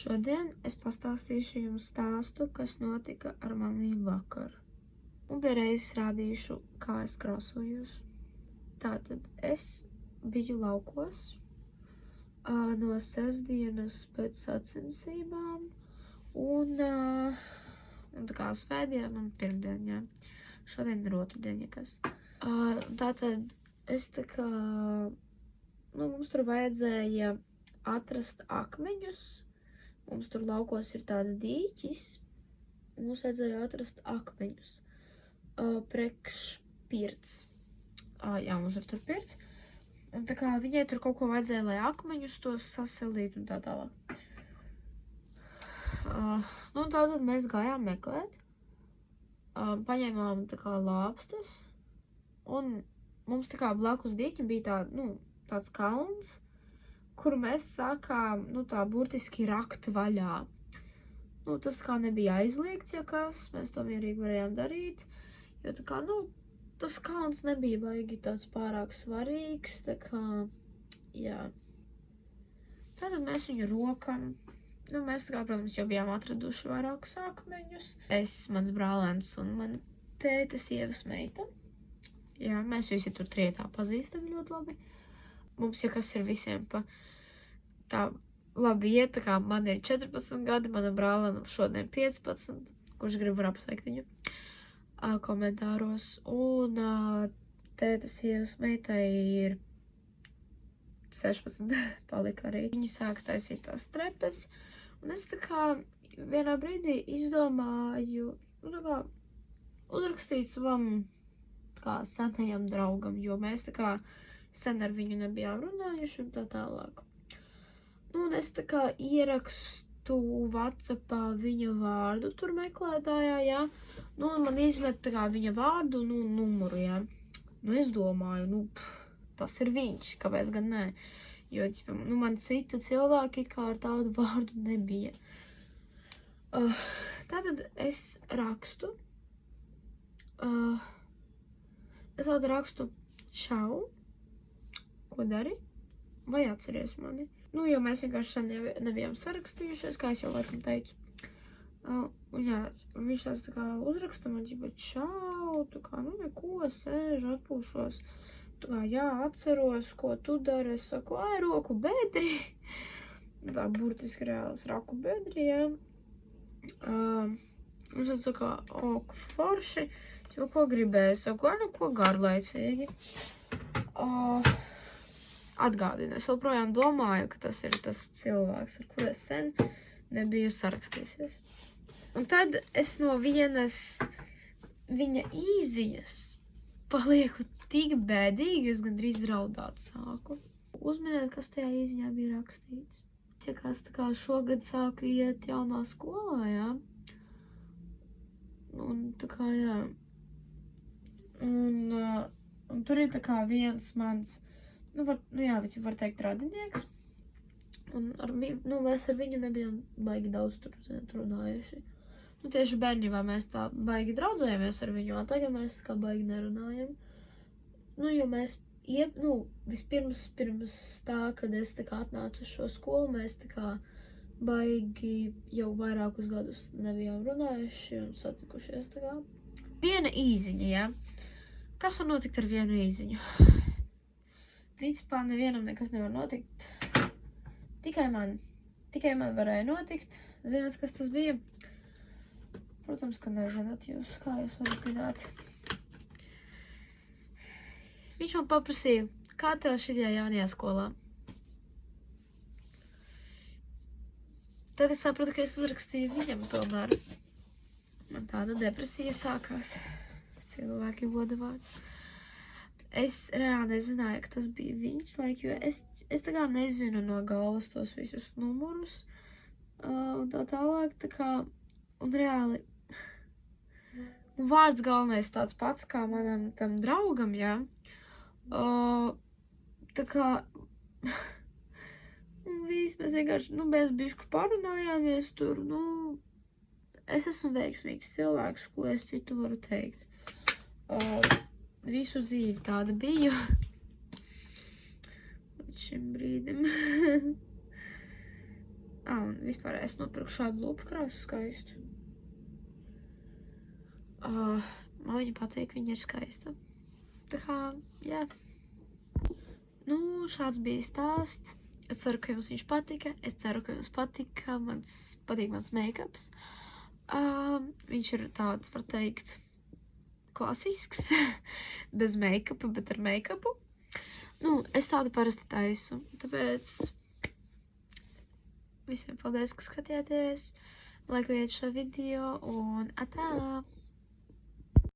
Šodien es pastāstīšu jums stāstu, kas notika ar maniem vakar. Un vienreiz rādīšu, kā es krāsojos. Tātad es biju laukos no sestdienas pēc sacensībām un tā kā svētdien un pirmdien, jā. Šodien ir otrdien, ja kas. Tātad es tā kā, mums tur vajadzēja atrast akmeņus. Mums tur laukos ir tāds dīķis, un mums vajadzēja atrast akmeņus. Priekš pirts. Jā, mums ir tur pirts. Un tā kā viņai tur kaut ko vajadzēja, lai akmeņus tos sasildītu un tā tālāk. Tātad mēs gājām meklēt. Paņēmām tā kā lāpstas. Un mums tā kā blakus dīķim bija tāds kalns, kuru mēs sākām, tā burtiski rakt vaļā. Tas kā nebija aizliegts, ja kas, mēs to mierīgi varējām darīt, jo tā kā, tas kalns nebija baigi tāds pārāk svarīgs, tā kā, jā. Tātad mēs viņu rokam, mēs tā kā, protams, jau bijām atraduši vairākus akmeņus. Es, mans brālēns un mana tēta sievas meita. Jā, mēs visi tur trietā pazīstam ļoti labi. Mums, ja kas ir visiem tā labi iet, tā kā man ir 14 gadi, manam brālēnam šodien 15, kurš grib var apsveikt viņu komentāros. Un tēta sievas meitai ir 16, palika arī. Viņi sāka taisīt tās trepes, un es tā kā vienā brīdī izdomāju, uzrakstīt savam senajam draugam, jo mēs tā kā sen ar viņu nebijām runājuši un tā tālāk. Un es tā kā ierakstu WhatsAppā viņa vārdu tur meklētājā, jā. Un man izmet tā kā viņa vārdu un numuru, jā. Es domāju, tas ir viņš, kāpēc gan nē. Jo, man cita cilvēki kā ar tādu vārdu nebija. Tātad es rakstu. Es tātad rakstu čau. Ko dari? Vai atceries mani? Jo mēs vienkārši sen nebijām sarakstījušies, kā es jau laikam teicu. Jā, viņš tāds tā kā uzraksta man, čau, tā kā, neko, sēžu, atpūšos. Tā kā, jā, atceros, ko tu dari, es saku, roku bedri. Tā burtiski reāls raku bedri, jā. Viņš tāds saka, forši, ko gribēju, saku, neko garlaicīgi. Atgādinu, es joprojām domāju, ka tas ir tas cilvēks, ar kur es sen nebiju sarakstīsies. Un tad es no vienas viņa īziņas palieku tik bēdīgi, es gandrīz raudāt sāku. Uzminiet, kas tajā īziņā bija rakstīts. Ja kas tā kā šogad sāku iet jaunā skolā, jā. Un tā kā, jā. Un tur ir tā kā viens mans viņš var teikt radinieks, un mēs ar viņu nebijām baigi daudz tur runājuši. Tieši bērnībā mēs tā baigi draudzējamies ar viņu, tagad mēs kā baigi nerunājam. Jo mēs, vispirms, pirms tā, kad es tā kā atnācu uz šo skolu, mēs tā kā baigi jau vairākus gadus nebijām runājuši un satikušies tā kā. Viena īziņa, jā. Kas var notikt ar vienu īziņu? Principā nevienam nekas nevar notikt. Tikai man varēja notikt. Zināt, kas tas bija? Protams, ka nezināt jūs, kā jūs varat zināt. Viņš man paprasīja, kā tev šitajā jaunajā skolā? Tad es sapratu, ka es uzrakstīju viņam tomēr. Man tāda depresija sākās. Cilvēki voda vārds. Es reāli nezināju, ka tas bija viņš, jo es tā kā nezinu no galvas tos visus numurus un tā tālāk, tā kā, un reāli, vārds galvenais tāds pats kā manam tam draugam, jā, tā kā, mēs vienkārši, mēs bišķi parunājāmies tur, es esmu veiksmīgs cilvēks, ko es citu varu teikt. Visu dzīvi tāda biju. Līdz šim brīdim. Un vispār es nopirku šādu lupu krāsu skaistu. Man viņa patīk, viņa ir skaista. Tā kā, jā. Nu, šāds bija stāsts. Es ceru, ka jums viņš patika. Es ceru, ka jums patika patīk mans make-ups. Viņš ir tāds, var teikt, klasisks. Bez make-upa, bet ar make-upu. Nu, es tādu parasti taisu. Tāpēc visiem paldies, ka skatījāties. Laikojiet šo video un atā!